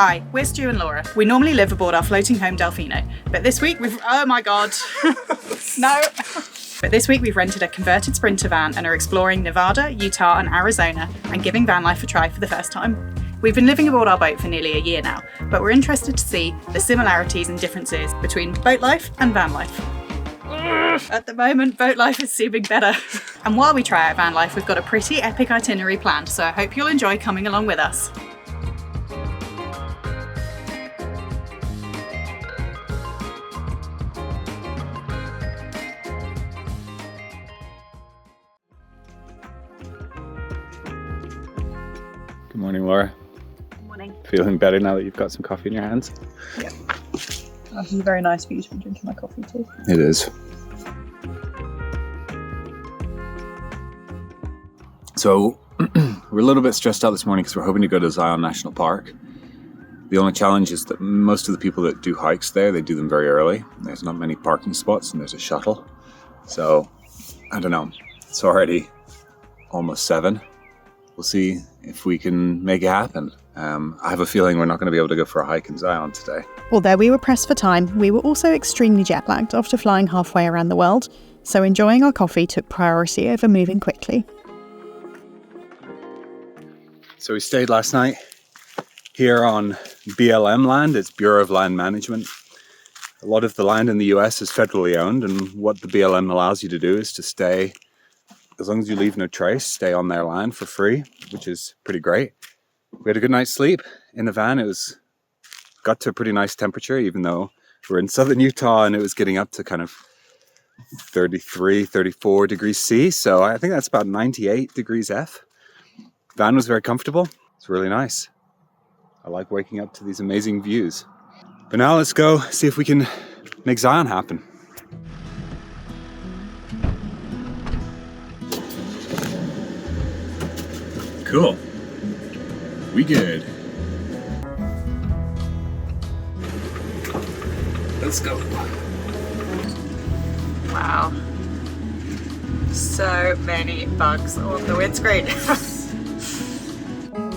Hi, we're Stu and Laura. We normally live aboard our floating home Delfino, but this week we've... Oh my god. No. But this week we've rented a converted Sprinter van and are exploring Nevada, Utah and Arizona and giving van life a try for the first time. We've been living aboard our boat for nearly a year now, but we're interested to see the similarities and differences between boat life and van life. At the moment, boat life is seeming better. And while we try out van life, we've got a pretty epic itinerary planned, so I hope you'll enjoy coming along with us. Good morning, Laura. Good morning. Feeling better now that you've got some coffee in your hands? Yeah. This is very nice for you to be drinking my coffee too. It is. So we're a little bit stressed out this morning because we're hoping to go to Zion National Park. The only challenge is that most of the people that do hikes there, they do them very early. There's not many parking spots and there's a shuttle. So, I don't know. It's already almost 7. We'll see if we can make it happen. I have a feeling we're not going to be able to go for a hike in Zion today. Although we were pressed for time, we were also extremely jet-lagged after flying halfway around the world, so enjoying our coffee took priority over moving quickly. So we stayed last night here on BLM land. It's Bureau of Land Management. A lot of the land in the US is federally owned, and what the BLM allows you to do is to stay, as long as you leave no trace, stay on their land for free, which is pretty great. We had a good night's sleep in the van. Got to a pretty nice temperature, even though we're in southern Utah and it was getting up to kind of 33, 34 degrees C. So I think that's about 98 degrees F. Van was very comfortable. It's really nice. I like waking up to these amazing views. But now let's go see if we can make Zion happen. Cool. We good. Let's go. Wow. So many bugs on the windscreen.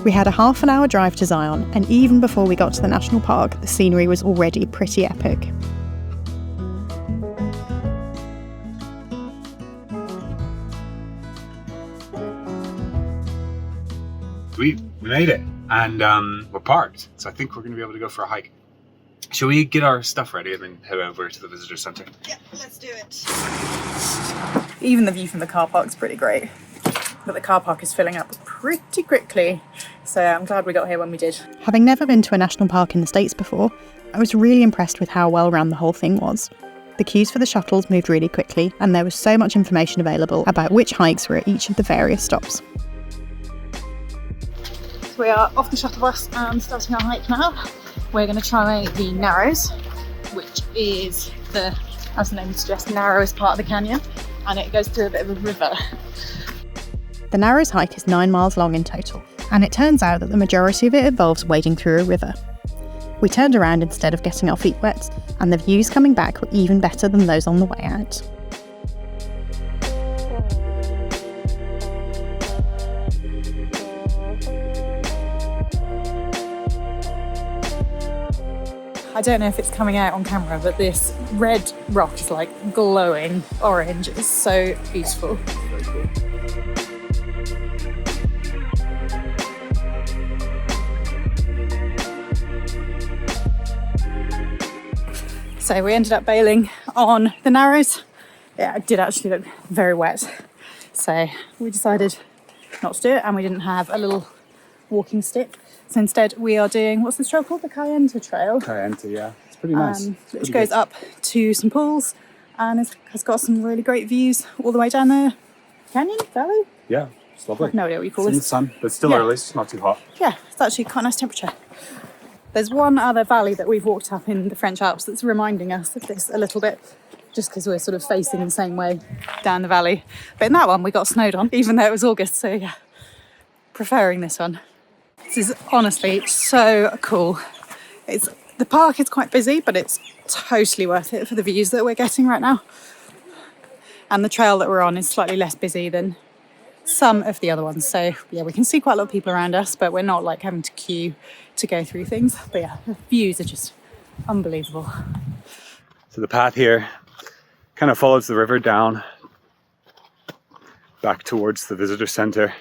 We had a half an hour drive to Zion, and even before we got to the national park, the scenery was already pretty epic. We made it, and we're parked, so I think we're going to be able to go for a hike. Shall we get our stuff ready and then head over to the visitor center? Yeah, let's do it. Even the view from the car park's pretty great, but the car park is filling up pretty quickly, so I'm glad we got here when we did. Having never been to a national park in the States before, I was really impressed with how well run the whole thing was. The queues for the shuttles moved really quickly, and there was so much information available about which hikes were at each of the various stops. So we are off the shuttle bus and starting our hike now. We're going to try the Narrows, which is the, as the name would suggest, narrowest part of the canyon, and it goes through a bit of a river. The Narrows hike is 9 miles long in total, and it turns out that the majority of it involves wading through a river. We turned around instead of getting our feet wet, and the views coming back were even better than those on the way out. I don't know if it's coming out on camera, but this red rock is like glowing orange. It's so beautiful. So we ended up bailing on the Narrows. Yeah, it did actually look very wet. So we decided not to do it, and we didn't have a little walking stick. So instead we are doing, what's this trail called? The Kayaking Trail. Kayaking, yeah. It's pretty nice. Which goes up to some pools and has got some really great views all the way down the canyon, valley? Yeah, it's lovely. No idea what you call It's in it. the sun, but it's still early, so it's not too hot. Yeah, it's actually quite a nice temperature. There's one other valley that we've walked up in the French Alps that's reminding us of this a little bit, just because we're sort of facing the same way down the valley. But in that one, we got snowed on, even though it was August, so yeah, preferring this one. This is honestly so cool. The park is quite busy, but it's totally worth it for the views that we're getting right now. And the trail that we're on is slightly less busy than some of the other ones. So yeah, we can see quite a lot of people around us, but we're not like having to queue to go through things. But yeah, the views are just unbelievable. So the path here kind of follows the river down back towards the visitor center,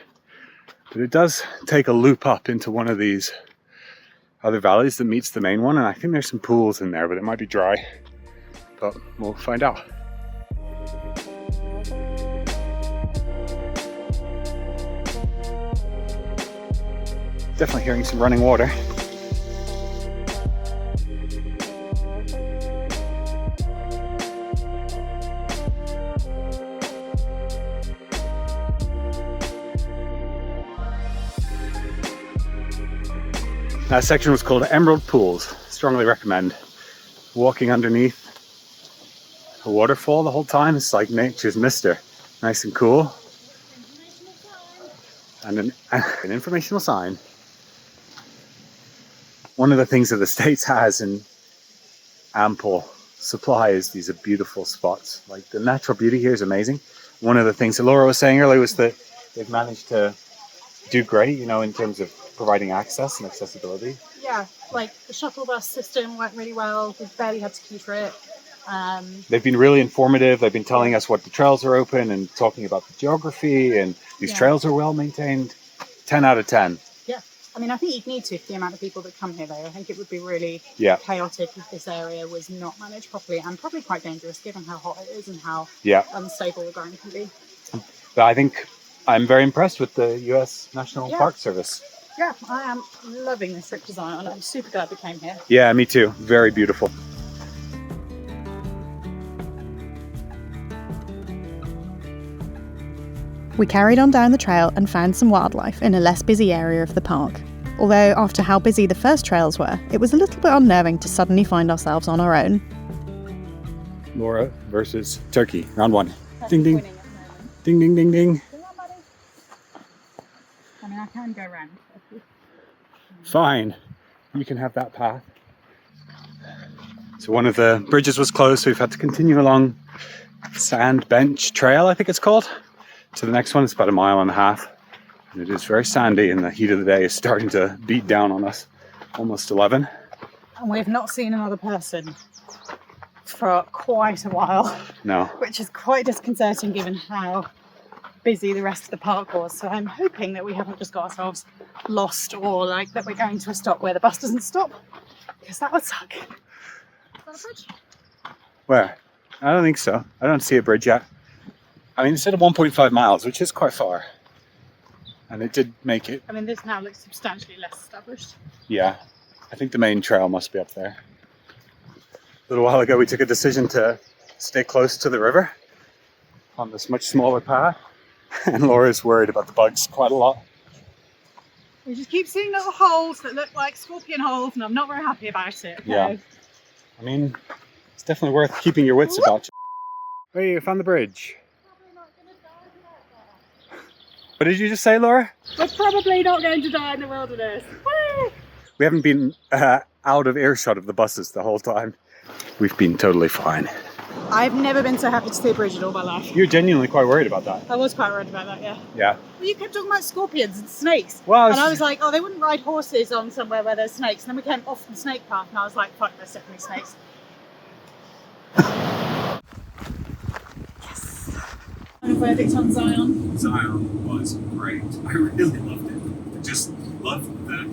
but it does take a loop up into one of these other valleys that meets the main one, and I think there's some pools in there, but it might be dry, but we'll find out. Definitely hearing some running water. That section was called Emerald Pools. Strongly recommend. Walking underneath a waterfall the whole time. It's like nature's mister. Nice and cool. And an informational sign. One of the things that the States has in ample supply is these beautiful spots. Like the natural beauty here is amazing. One of the things that Laura was saying earlier was that they've managed to do great, you know, in terms of providing access and accessibility. Yeah, like the shuttle bus system went really well. We barely had to queue for it. They've been really informative. They've been telling us what the trails are open and talking about the geography, and these trails are well maintained. 10 out of 10. Yeah, I mean, I think you'd need to for the amount of people that come here, though. I think it would be really chaotic if this area was not managed properly, and probably quite dangerous given how hot it is and how unstable the ground can be. But I think I'm very impressed with the US National Park Service. Yeah, I am loving this trip to Zion. I'm super glad we came here. Yeah, me too. Very beautiful. We carried on down the trail and found some wildlife in a less busy area of the park. Although after how busy the first trails were, it was a little bit unnerving to suddenly find ourselves on our own. Laura versus Turkey, round one. Ding ding. Ding ding ding ding. I mean, I can go round. Fine, you can have that path. So one of the bridges was closed, so we've had to continue along Sand Bench Trail, I think it's called, to the next one. It's about 1.5 miles, and it is very sandy, and the heat of the day is starting to beat down on us. Almost 11. And we've not seen another person for quite a while. No. Which is quite disconcerting given how busy the rest of the park was. So I'm hoping that we haven't just got ourselves lost, or like that we're going to a stop where the bus doesn't stop, because that would suck. Is that a bridge? Where? I don't think so. I don't see a bridge yet. I mean, it said 1.5 miles, which is quite far. And it did make it. I mean, this now looks substantially less established. Yeah. I think the main trail must be up there. A little while ago, we took a decision to stay close to the river on this much smaller path. And Laura's worried about the bugs quite a lot. We just keep seeing little holes that look like scorpion holes, and I'm not very happy about it. Okay? Yeah. I mean, it's definitely worth keeping your wits about you. Hey, you found the bridge. What did you just say, Laura? We're probably not going to die in the wilderness. Woo! We haven't been out of earshot of the buses the whole time. We've been totally fine. I've never been so happy to see a bridge in all my life. You're genuinely quite worried about that. I was quite worried about that, yeah. Yeah. Well, you kept talking about scorpions and snakes. Well, and I was like, oh, they wouldn't ride horses on somewhere where there's snakes. And then we came off the snake path, and I was like, fuck, there's definitely snakes. Yes. And a verdict on Zion. Zion was great. I really loved it. I just loved the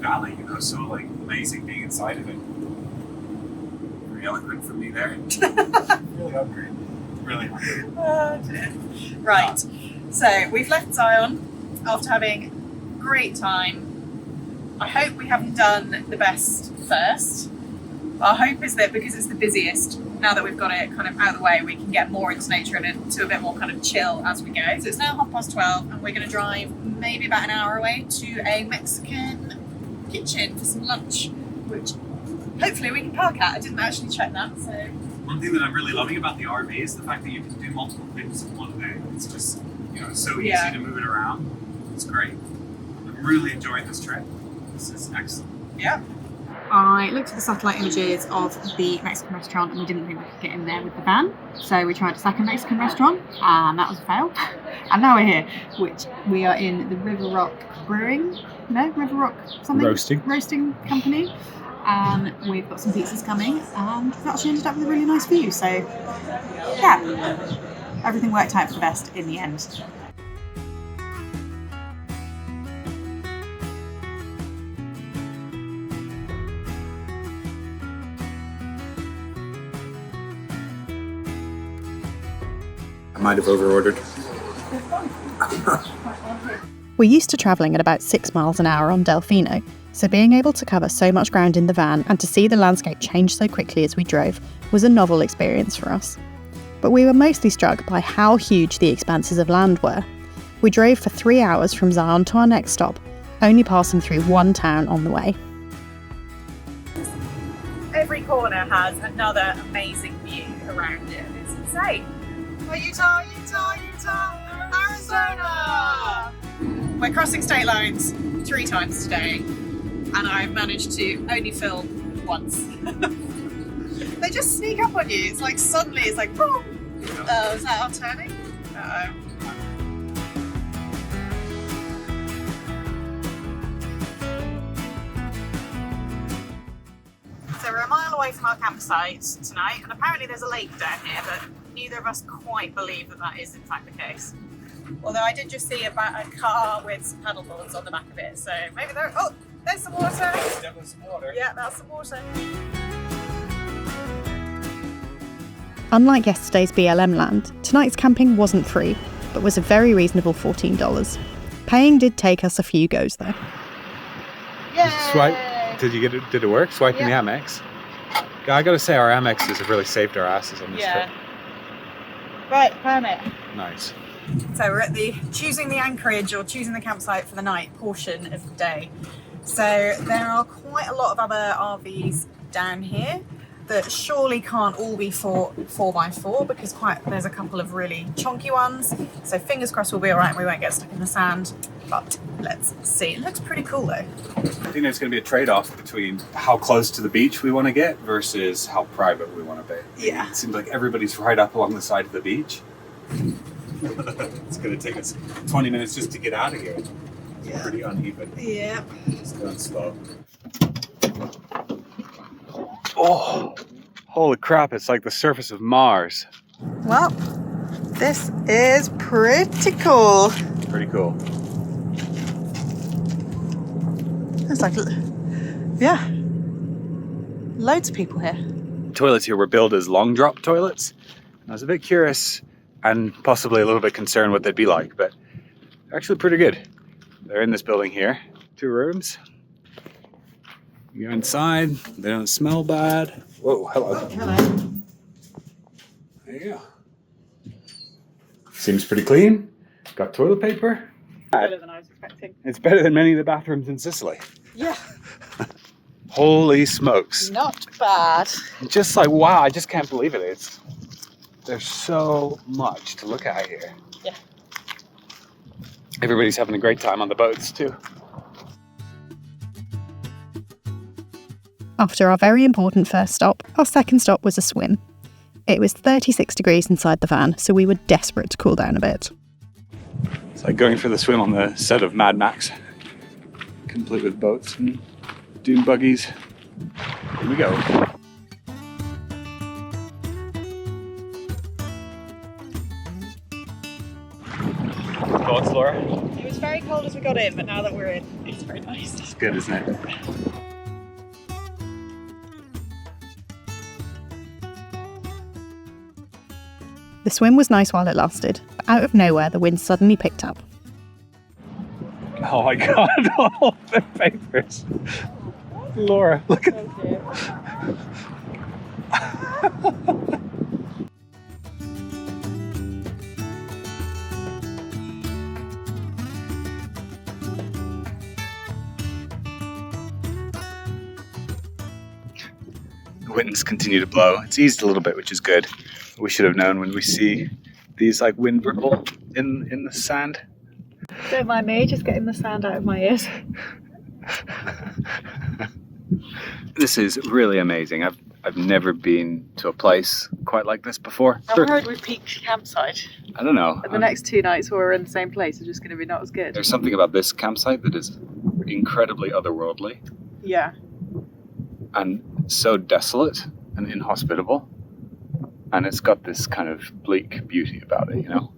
valley, you know, so like amazing being inside of it. Very eloquent from me there. Really hungry. Really hungry. Oh, dear. Right. So we've left Zion after having a great time. I hope we haven't done the best first. Our hope is that because it's the busiest, now that we've got it kind of out of the way, we can get more into nature and into a bit more kind of chill as we go. So it's now 12:30, and we're going to drive maybe about an hour away to a Mexican kitchen for some lunch, which hopefully we can park at. I didn't actually check that, so. One thing that I'm really loving about the RV is the fact that you can do multiple things in one day. It's just, you know, so easy to move it around. It's great. I'm really enjoying this trip. This is excellent. Yeah. I looked at the satellite images of the Mexican restaurant and we didn't think we could get in there with the van. So we tried a second Mexican restaurant and that was a fail. And now we're here, which we are in the River Rock Brewing, no, River Rock something? Roasting company. And we've got some pizzas coming and we've actually ended up with a really nice view. So yeah, everything worked out for the best in the end. I might have over-ordered. We're used to travelling at about 6 miles an hour on Delfino, so being able to cover so much ground in the van and to see the landscape change so quickly as we drove was a novel experience for us. But we were mostly struck by how huge the expanses of land were. We drove for 3 hours from Zion to our next stop, only passing through one town on the way. Every corner has another amazing view around it. It's insane. Utah, Arizona! We're crossing state lines 3 times today, and I've managed to only film once. They just sneak up on you. It's like suddenly it's like, boom! Oh, is that our turning? Uh-oh. So we're a mile away from our campsite tonight, and apparently there's a lake down here, but neither of us quite believe that that is in fact the case. Although I did just see a car with some paddleboards on the back of it, so maybe there. Oh, there's some water. There's definitely some water. Yeah, that's some water. Unlike yesterday's BLM land, tonight's camping wasn't free, but was a very reasonable $14. Paying did take us a few goes though. Yay! Swipe. Did you get it? Did it work? Swiping the Amex. I gotta say, our Amexes have really saved our asses on this trip. Right, permit. Nice. So we're at the choosing the anchorage or choosing the campsite for the night portion of the day. So there are quite a lot of other RVs down here that surely can't all be 4x4 because there's a couple of really chunky ones. So fingers crossed we'll be all right and we won't get stuck in the sand. But let's see. It looks pretty cool though. I think there's going to be a trade-off between how close to the beach we want to get versus how private we want to be. Yeah. It seems like everybody's right up along the side of the beach. It's going to take us 20 minutes just to get out of here. It's pretty uneven. Yeah. Just going slow. Oh, holy crap, it's like the surface of Mars. Well, this is pretty cool. Pretty cool. It's like, yeah, loads of people here. Toilets here were billed as long drop toilets. I was a bit curious and possibly a little bit concerned what they'd be like, but they're actually pretty good. They're in this building here, 2 rooms. You go inside, they don't smell bad. Whoa, hello. Hello. There you go. Seems pretty clean. Got toilet paper. Better than I was expecting. It's better than many of the bathrooms in Sicily. Yeah. Holy smokes. Not bad. Just like, wow, I just can't believe it. There's so much to look at here. Yeah. Everybody's having a great time on the boats too. After our very important first stop, our second stop was a swim. It was 36 degrees inside the van, so we were desperate to cool down a bit. It's like going for the swim on the set of Mad Max, complete with boats and dune buggies. Here we go. Thoughts, Laura? It was very cold as we got in, but now that we're in, it's very nice. It's good, isn't it? The swim was nice while it lasted, but out of nowhere the wind suddenly picked up. Oh my god, all the papers. Laura, look at The winds continue to blow. It's eased a little bit, which is good. We should have known when we see these like wind ripple in the sand. Don't mind me, just getting the sand out of my ears. This is really amazing. I've never been to a place quite like this before. I've heard we've peaked campsite. I don't know. And the next 2 nights we're in the same place are just going to be not as good. There's something about this campsite that is incredibly otherworldly Yeah. and so desolate and inhospitable. And it's got this kind of bleak beauty about it, you know?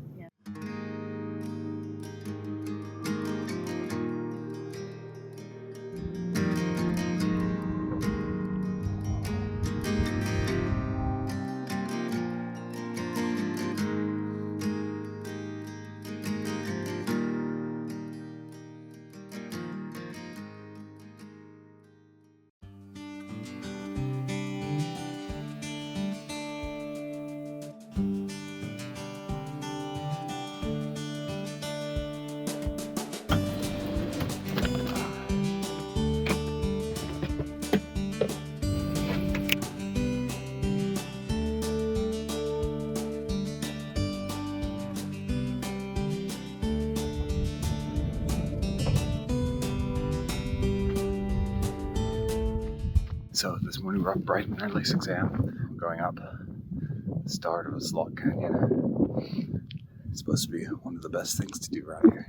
So this morning we're up bright and early, 6 a.m. going up the start of a slot canyon. It's supposed to be one of the best things to do around here.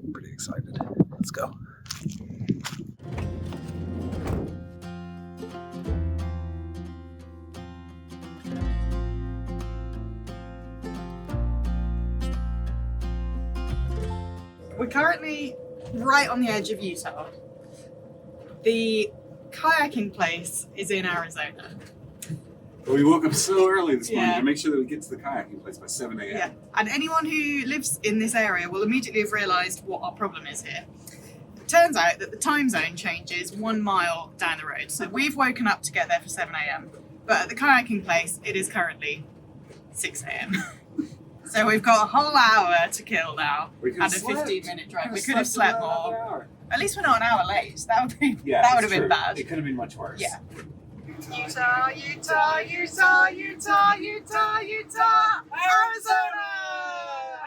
I'm pretty excited. Let's go. We're currently right on the edge of Utah. The kayaking place is in Arizona. We woke up so early this morning Yeah. to make sure that we get to the kayaking place by 7 a.m. Yeah, and anyone who lives in this area will immediately have realised what our problem is here. It turns out that the time zone changes 1 mile down the road, so we've woken up to get there for 7 a.m. But at the kayaking place, it is currently 6 a.m. So we've got a whole hour to kill now, We could and have a slept. 15-minute drive. We could have slept more. Hour. At least we're not an hour late. That would be Yeah, that would it's have been true. bad. It could have been much worse. Yeah. Utah, Utah, Utah, Utah, Utah, Utah, Arizona!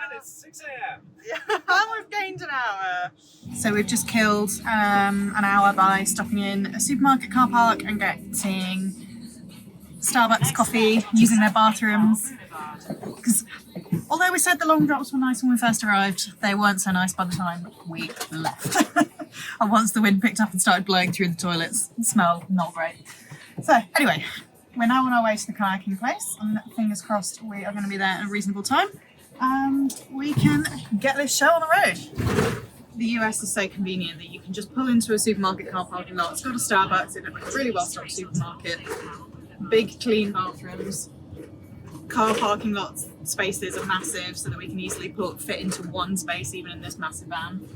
And it's 6 a.m. And we've gained an hour. So we've just killed an hour by stopping in a supermarket car park and getting Starbucks coffee, using their bathrooms. Because although we said the long drops were nice when we first arrived, they weren't so nice by the time we left. And once the wind picked up and started blowing through the toilets, it smelled not great. So anyway, we're now on our way to the kayaking place, and fingers crossed we are going to be there at a reasonable time and we can get this show on the road. The US is so convenient that you can just pull into a supermarket car parking lot. It's got a Starbucks in a really well-stocked supermarket, big clean bathrooms. Car parking lot spaces are massive so that we can easily fit into one space even in this massive van.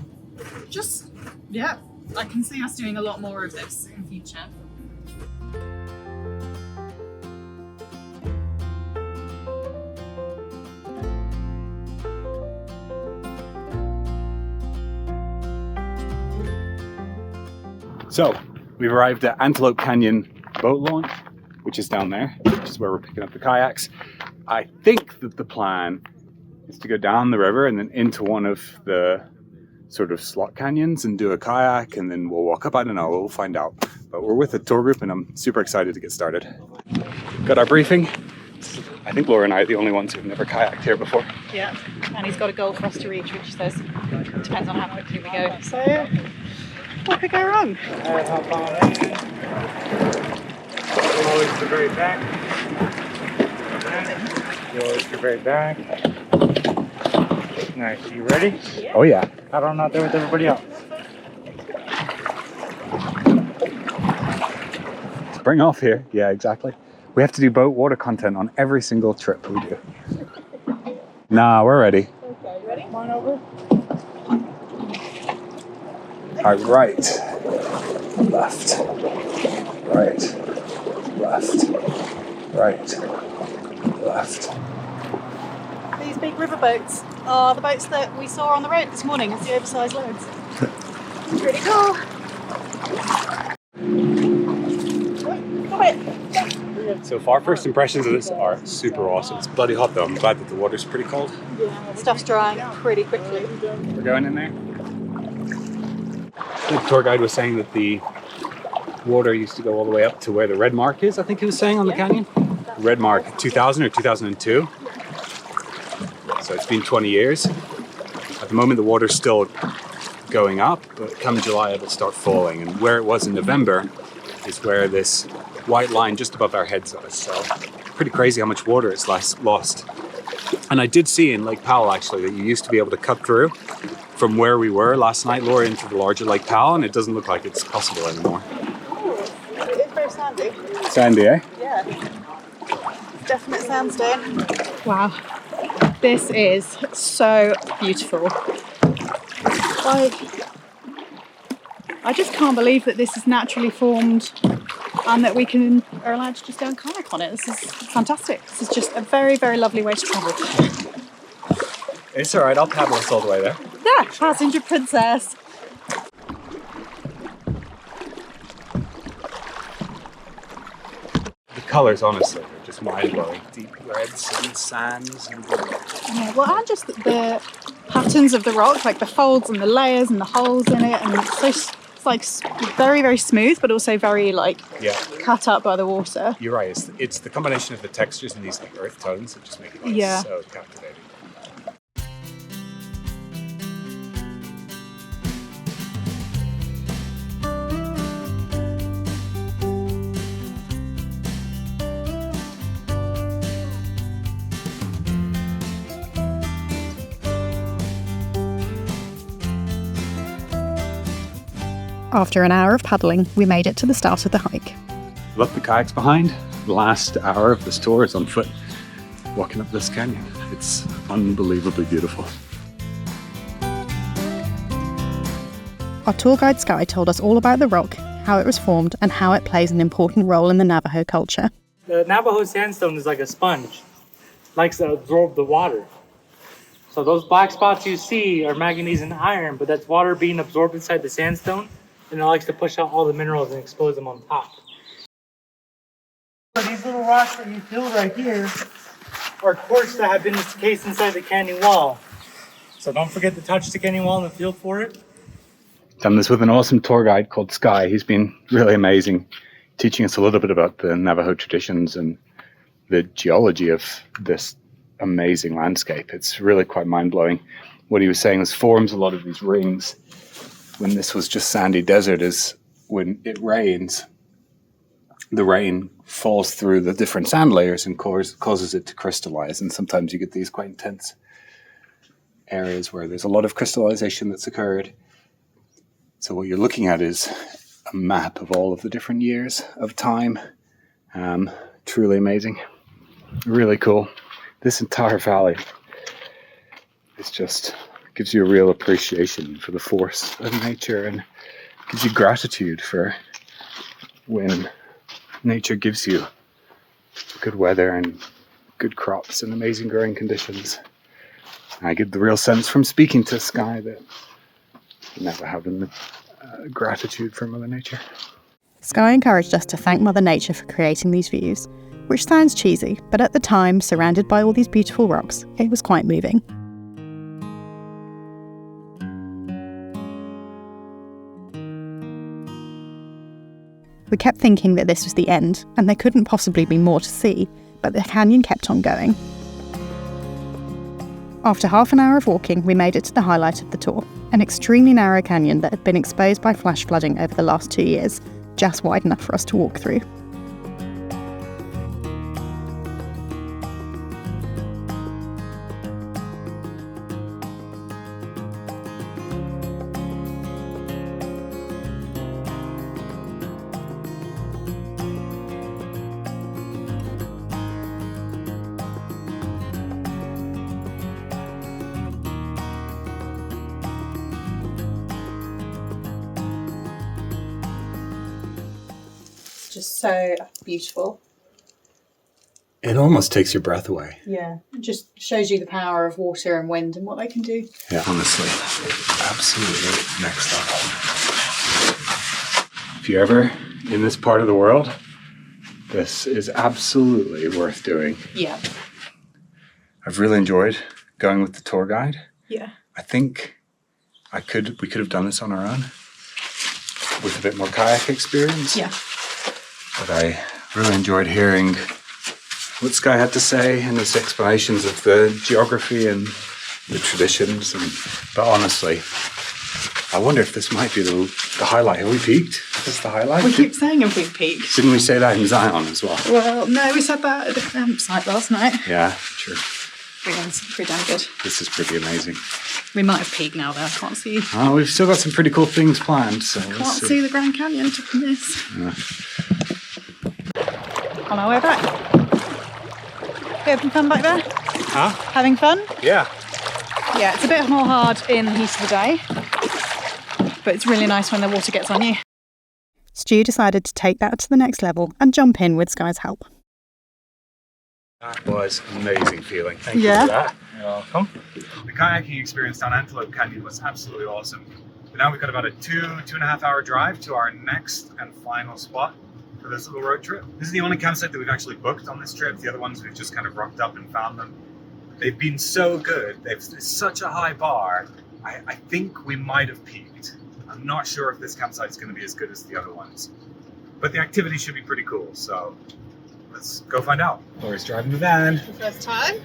Just, yeah, I can see us doing a lot more of this in future. So we've arrived at Antelope Canyon boat launch, which is down there, which is where we're picking up the kayaks. I think that the plan is to go down the river and then into one of the sort of slot canyons and do a kayak, and then we'll walk up. I don't know, we'll find out. But we're with a tour group and I'm super excited to get started. Got our briefing. I think Laura and I are the only ones who've never kayaked here before. Yeah, and he's got a goal for us to reach, which says depends on how quickly we go. So, what could go wrong? Always to the very back. Always to the very back. Nice. You ready? Oh yeah. I don't know there with everybody else. Bring off here. Yeah, exactly. We have to do boat water content on every single trip we do. Nah, we're ready. Okay, ready? Come on over. All right, left, right, left, right, left. These big river boats are the boats that we saw on the road this morning as the oversized loads. Pretty cool. Come here. So far, first impressions of this are super awesome. It's bloody hot though. I'm glad that the water's pretty cold. Yeah, stuff's drying pretty quickly. We're going in there. The tour guide was saying that the water used to go all the way up to where the red mark is, I think he was saying, on the canyon. Red mark, 2000 or 2002. So it's been 20 years. At the moment, the water's still going up, but come July, it'll start falling. And where it was in November is where this white line just above our heads is. So pretty crazy how much water it's lost. And I did see in Lake Powell, actually, that you used to be able to cut through from where we were last night, Laura, into the larger Lake Powell, and it doesn't look like it's possible anymore. Oh, it is very sandy. Sandy, eh? Yeah. Definite sandstone. Wow. This is so beautiful. Like, I just can't believe that this is naturally formed and that we are allowed to just go and kayak on it. This is fantastic. This is just a very, very lovely way to travel. It's all right. I'll paddle us all the way there. Yeah, passenger princess. The colours, honestly, are just mind-blowing. Deep reds and sands. Yeah, well, and just the patterns of the rock, like the folds and the layers and the holes in it, and it's like very, very smooth, but also very cut up by the water. You're right. It's the combination of the textures and these like earth tones that just make it so captivating. After an hour of paddling, we made it to the start of the hike. Left the kayaks behind. The last hour of this tour is on foot, walking up this canyon. It's unbelievably beautiful. Our tour guide Sky told us all about the rock, how it was formed, and how it plays an important role in the Navajo culture. The Navajo sandstone is like a sponge. It likes to absorb the water. So those black spots you see are manganese and iron, but that's water being absorbed inside the sandstone, and it likes to push out all the minerals and expose them on top. So these little rocks that you feel right here are quartz that have been encased inside the canyon wall. So don't forget to touch the canyon wall and feel for it. Done this with an awesome tour guide called Sky. He's been really amazing, teaching us a little bit about the Navajo traditions and the geology of this amazing landscape. It's really quite mind-blowing. What he was saying was forms a lot of these rings when this was just sandy desert is when it rains, the rain falls through the different sand layers and causes it to crystallize. And sometimes you get these quite intense areas where there's a lot of crystallization that's occurred. So what you're looking at is a map of all of the different years of time. Truly amazing. Really cool. This entire valley is just gives you a real appreciation for the force of nature and gives you gratitude for when nature gives you good weather and good crops and amazing growing conditions. And I get the real sense from speaking to Sky that you never have the gratitude for Mother Nature. Sky encouraged us to thank Mother Nature for creating these views, which sounds cheesy, but at the time, surrounded by all these beautiful rocks, it was quite moving. We kept thinking that this was the end, and there couldn't possibly be more to see, but the canyon kept on going. After half an hour of walking, we made it to the highlight of the tour, an extremely narrow canyon that had been exposed by flash flooding over the last 2 years, just wide enough for us to walk through. Just so beautiful. It almost takes your breath away. Yeah, it just shows you the power of water and wind and what they can do. Yeah, honestly, absolutely next level. If you're ever in this part of the world, this is absolutely worth doing. Yeah. I've really enjoyed going with the tour guide. Yeah. I think we could have done this on our own. with a bit more kayak experience. Yeah. But I really enjoyed hearing what Sky had to say and his explanations of the geography and the traditions. But honestly, I wonder if this might be the highlight. Have we peaked? Is this the highlight? We keep saying if we've peaked. Didn't we say that in Zion as well? Well, no, we said that at the campsite last night. Yeah, true. It's pretty damn good. This is pretty amazing. We might have peaked now, though. I can't see. Oh, we've still got some pretty cool things planned. So Can't see the Grand Canyon from this. Yeah. On our way back. You having fun back there? Huh? Having fun? Yeah. Yeah, it's a bit more hard in the heat of the day, but it's really nice when the water gets on you. Stu decided to take that to the next level and jump in with Sky's help. That was an amazing feeling. Thank Yeah. you for that. You're welcome. The kayaking experience down Antelope Canyon was absolutely awesome. But now we've got about a 2.5 hour drive to our next and final spot for this little road trip. This is the only campsite that we've actually booked on this trip. The other ones we've just kind of rocked up and found them. They've been so good. It's such a high bar. I think we might have peaked. I'm not sure if this campsite's going to be as good as the other ones. But the activity should be pretty cool, so let's go find out. Laura's driving the van. For the first time.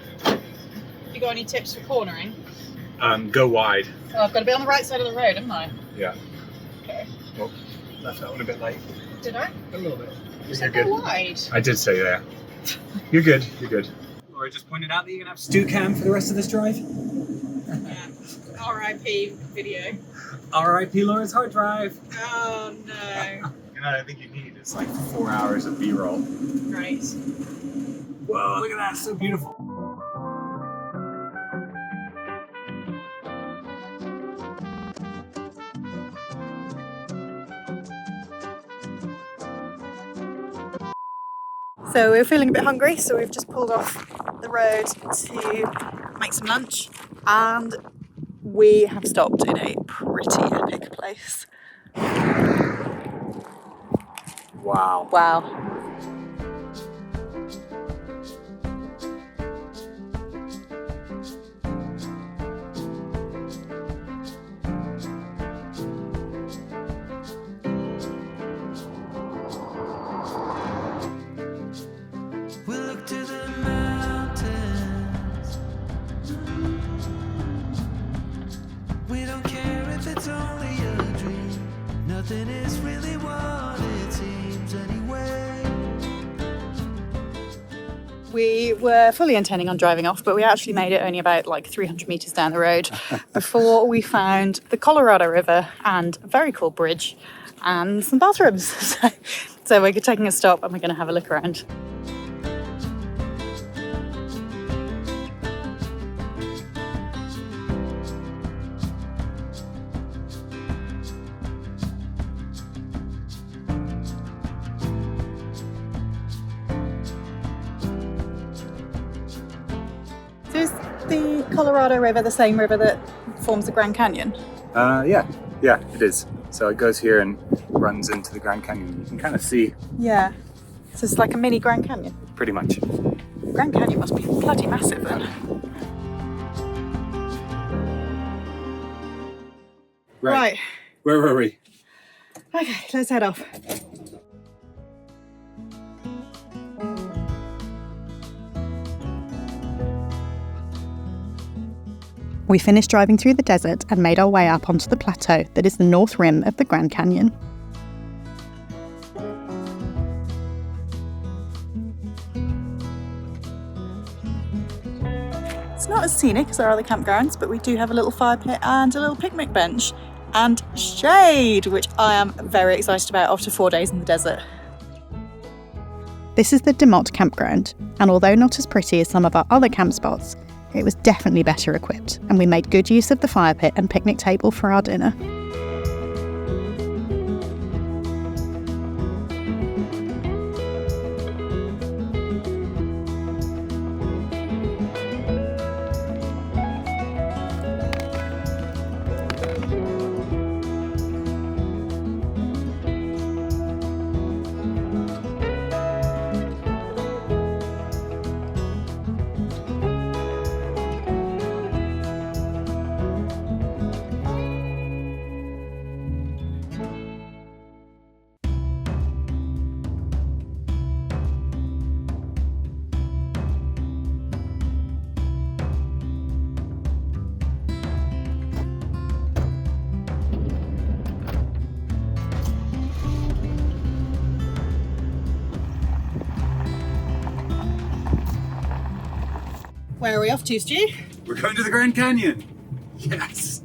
You got any tips for cornering? Go wide. Oh, I've got to be on the right side of the road, haven't I? Yeah. Okay. Well, left that one a bit late. Did I? A little bit. You You're said good. go wide. I did say that. You're good. You're good. Laura just pointed out that you're going to have stew cam for the rest of this drive. Yeah. R.I.P. video. R.I.P. Laura's hard drive. Oh no. You know what I think you need is like 4 hours of B-roll. Right. Whoa, look at that. It's so beautiful. So we're feeling a bit hungry, so we've just pulled off the road to make some lunch, and we have stopped in a pretty epic place. Wow. Wow. We look to the mountains. We don't care if it's only a dream. Nothing is really what it seems anyway. We were fully intending on driving off, but we actually made it only about like 300 metres down the road before we found the Colorado River and a very cool bridge and some bathrooms. So we're taking a stop and we're going to have a look around. So is the Colorado River the same river that forms the Grand Canyon? Yeah, it is. So it goes here and runs into the Grand Canyon. You can kind of see Yeah. So it's like a mini Grand Canyon. pretty much. Grand Canyon must be bloody massive then. Right. Where were we? Okay, let's head off. We finished driving through the desert and made our way up onto the plateau that is the north rim of the Grand Canyon. It's not as scenic as our other campgrounds, but we do have a little fire pit and a little picnic bench and shade, which I am very excited about after 4 days in the desert. This is the DeMott campground, and although not as pretty as some of our other camp spots, it was definitely better equipped, and we made good use of the fire pit and picnic table for our dinner. Where are we off to, Stu? We're going to the Grand Canyon. Yes.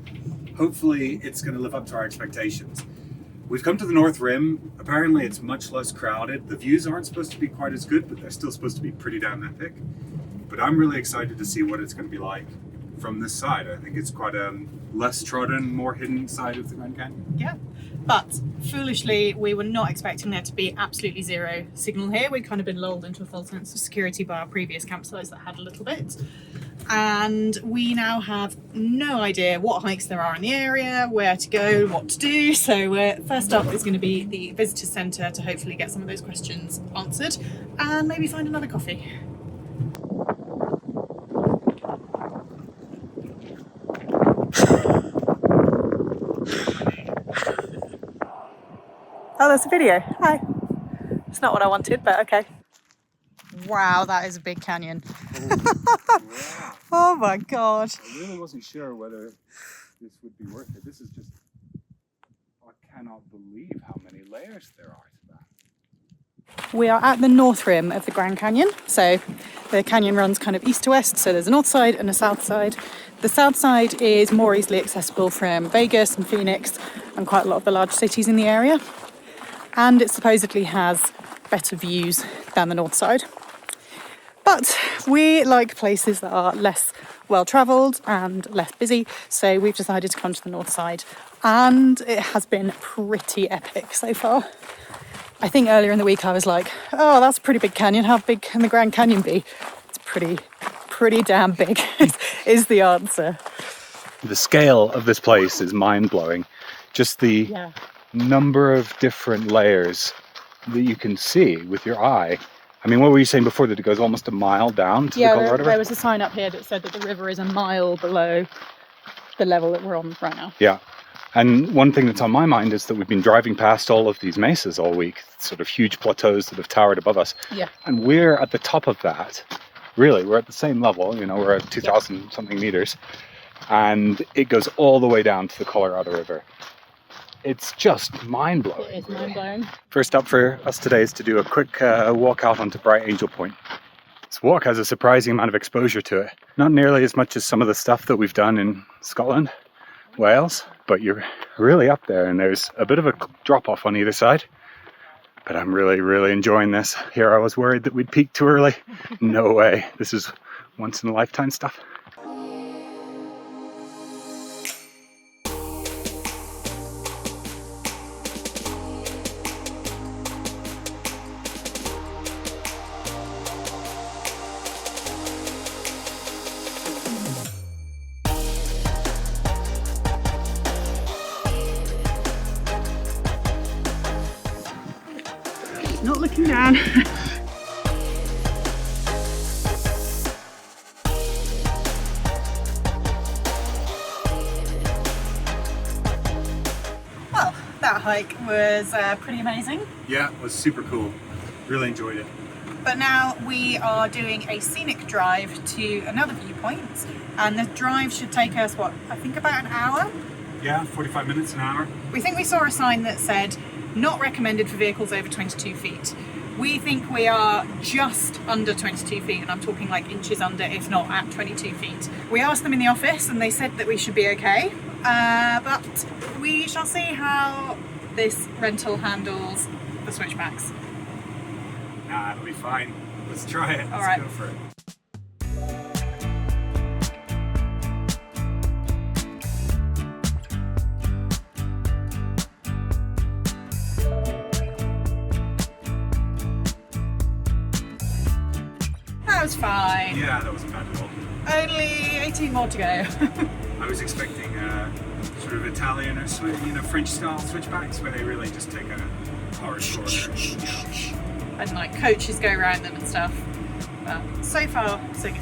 Hopefully it's going to live up to our expectations. We've come to the North Rim. Apparently it's much less crowded. The views aren't supposed to be quite as good, but they're still supposed to be pretty damn epic. But I'm really excited to see what it's going to be like from this side. I think it's quite a less trodden, more hidden side of the Grand Canyon. Yeah. But foolishly, we were not expecting there to be absolutely zero signal here. We'd kind of been lulled into a false sense of security by our previous campsites that had a little bit. And we now have no idea what hikes there are in the area, where to go, what to do. So first up is going to be the visitor centre to hopefully get some of those questions answered and maybe find another coffee. Oh, that's a video. Hi. It's not what I wanted, but okay. Wow, that is a big canyon. Oh my God. I really wasn't sure whether this would be worth it. This is just, I cannot believe how many layers there are to that. We are at the north rim of the Grand Canyon. So the canyon runs kind of east to west. So there's a north side and a south side. The south side is more easily accessible from Vegas and Phoenix and quite a lot of the large cities in the area. And it supposedly has better views than the north side. But we like places that are less well-travelled and less busy, so we've decided to come to the north side, and it has been pretty epic so far. I think earlier in the week I was like, oh, that's a pretty big canyon, how big can the Grand Canyon be? It's pretty damn big is the answer. The scale of this place is mind-blowing. Just the number of different layers that you can see with your eye. I mean, what were you saying before, that it goes almost a mile down to the Colorado River? There was a sign up here that said that the river is a mile below the level that we're on right now. Yeah. And one thing that's on my mind is that we've been driving past all of these mesas all week, sort of huge plateaus that have towered above us. Yeah. And we're at the top of that. Really, we're at the same level, you know, we're at 2,000 something meters. And it goes all the way down to the Colorado River. It's just mind-blowing. It is mind-blowing. First up for us today is to do a quick walk out onto Bright Angel Point. This walk has a surprising amount of exposure to it. Not nearly as much as some of the stuff that we've done in Scotland, Wales, but you're really up there, and there's a bit of a drop-off on either side. But I'm really, really enjoying this. Here I was worried that we'd peak too early. No way. This is once-in-a-lifetime stuff. Not looking down. Well, that hike was pretty amazing. Yeah, it was super cool. Really enjoyed it. But now we are doing a scenic drive to another viewpoint, and the drive should take us, what, I think about an hour? Yeah, 45 minutes, an hour. We think we saw a sign that said, not recommended for vehicles over 22 feet. We think we are just under 22 feet, and I'm talking like inches under, if not at 22 feet. We asked them in the office and they said that we should be okay, but we shall see how this rental handles the switchbacks. Nah, it'll be fine. Let's try it. All right. Let's go for it. That was fine. Yeah, that wasn't bad at all. Only 18 more to go. I was expecting sort of Italian or French style switchbacks where they really just take a hard corner. And like coaches go around them and stuff. But so far, so good.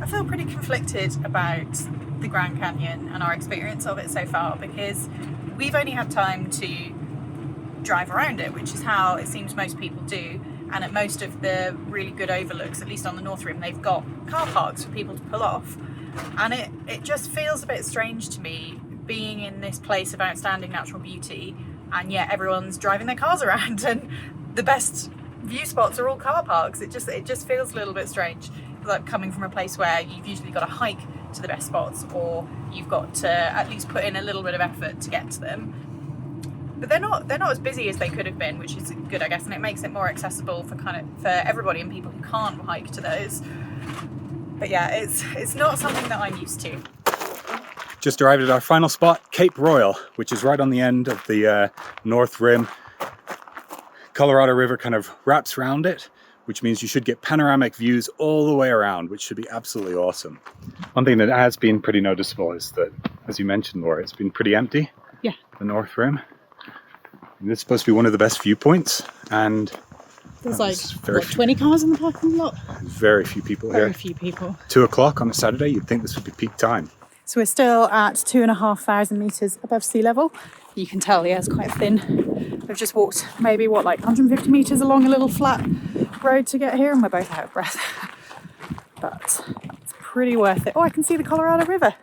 I feel pretty conflicted about the Grand Canyon and our experience of it so far, because we've only had time to drive around it, which is how it seems most people do. And at most of the really good overlooks, at least on the North Rim, they've got car parks for people to pull off. And it just feels a bit strange to me being in this place of outstanding natural beauty, and yet everyone's driving their cars around and the best view spots are all car parks. It just feels a little bit strange, like coming from a place where you've usually got to hike to the best spots, or you've got to at least put in a little bit of effort to get to them. But they're not as busy as they could have been, which is good, I guess, and it makes it more accessible for everybody and people who can't hike to those. But yeah, it's not something that I'm used to. Just arrived at our final spot, Cape Royal, which is right on the end of the North Rim. Colorado River kind of wraps around it, which means you should get panoramic views all the way around, which should be absolutely awesome. One thing that has been pretty noticeable is that, as you mentioned, Laura, it's been pretty empty. Yeah. The North Rim. And it's supposed to be one of the best viewpoints, and there's like 20 cars in the parking lot. Very few people here. Very few people. 2 o'clock on a Saturday, you'd think this would be peak time. So we're still at 2,500 metres above sea level. You can tell the air's quite thin. We've just walked maybe, 150 metres along a little flat road to get here, and we're both out of breath. But it's pretty worth it. Oh, I can see the Colorado River.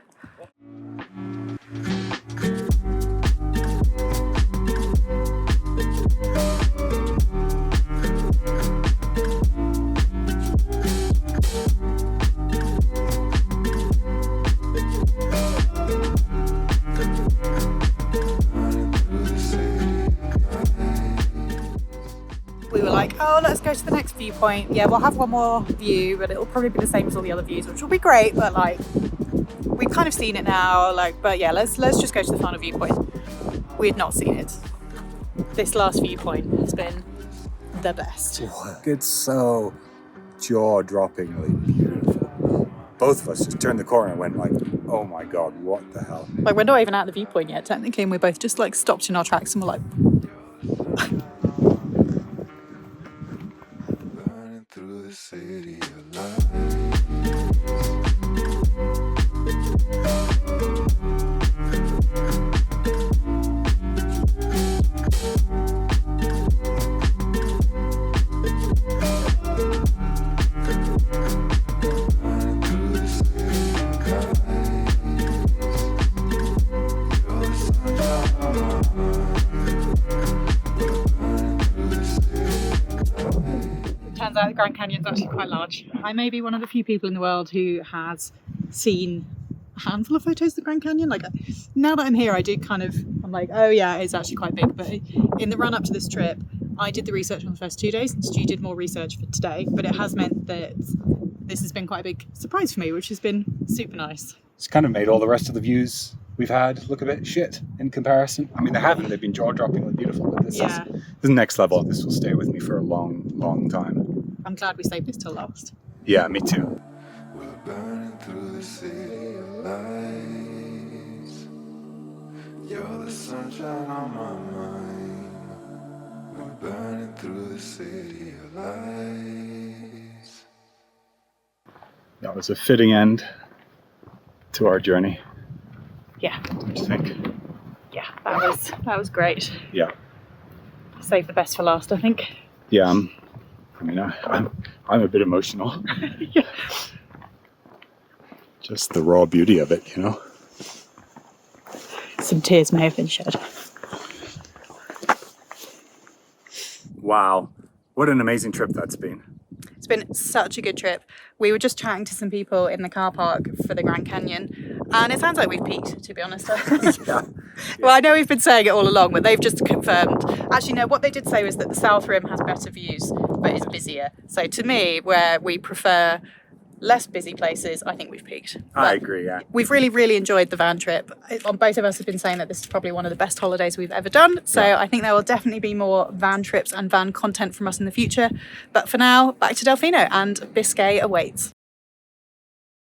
We were like, oh, let's go to the next viewpoint. Yeah, we'll have one more view, but it'll probably be the same as all the other views, which will be great, but like, we've kind of seen it now, but yeah, let's just go to the final viewpoint. We had not seen it. This last viewpoint has been the best. It's so jaw-droppingly beautiful. Both of us just turned the corner and went like, oh my God, what the hell? Like, we're not even at the viewpoint yet, technically, and we both just like stopped in our tracks and we're like, Burning through the city of light. turns out the Grand Canyon's actually quite large. I may be one of the few people in the world who has seen a handful of photos of the Grand Canyon. Like, now that I'm here, I'm like, oh yeah, it's actually quite big. But in the run up to this trip, I did the research on the first 2 days, and Stu did more research for today. But it has meant that this has been quite a big surprise for me, which has been super nice. It's kind of made all the rest of the views we've had look a bit shit in comparison. I mean, they haven't. They've been jaw-droppingly beautiful, but this is the next level. This will stay with me for a long, long time. I'm glad we saved this till last. Yeah, me too. We're burning through the city of lights. You're the sunshine on my mind. We're burning through the city of lights. That was a fitting end to our journey. Yeah. What do you think? Yeah, that was great. Yeah. Save the best for last, I think. Yeah. I'm a bit emotional. Yeah. Just the raw beauty of it, you know. Some tears may have been shed. Wow. What an amazing trip that's been. It's been such a good trip. We were just chatting to some people in the car park for the Grand Canyon, and it sounds like we've peaked, to be honest. Yeah. Well, I know we've been saying it all along, but they've just confirmed. Actually, no, what they did say was that the South Rim has better views, but is busier. So to me, where we prefer less busy places, I think we've peaked. I agree, yeah. We've really, really enjoyed the van trip. Both of us have been saying that this is probably one of the best holidays we've ever done. So yeah. I think there will definitely be more van trips and van content from us in the future. But for now, back to Delfino, and Biscay awaits.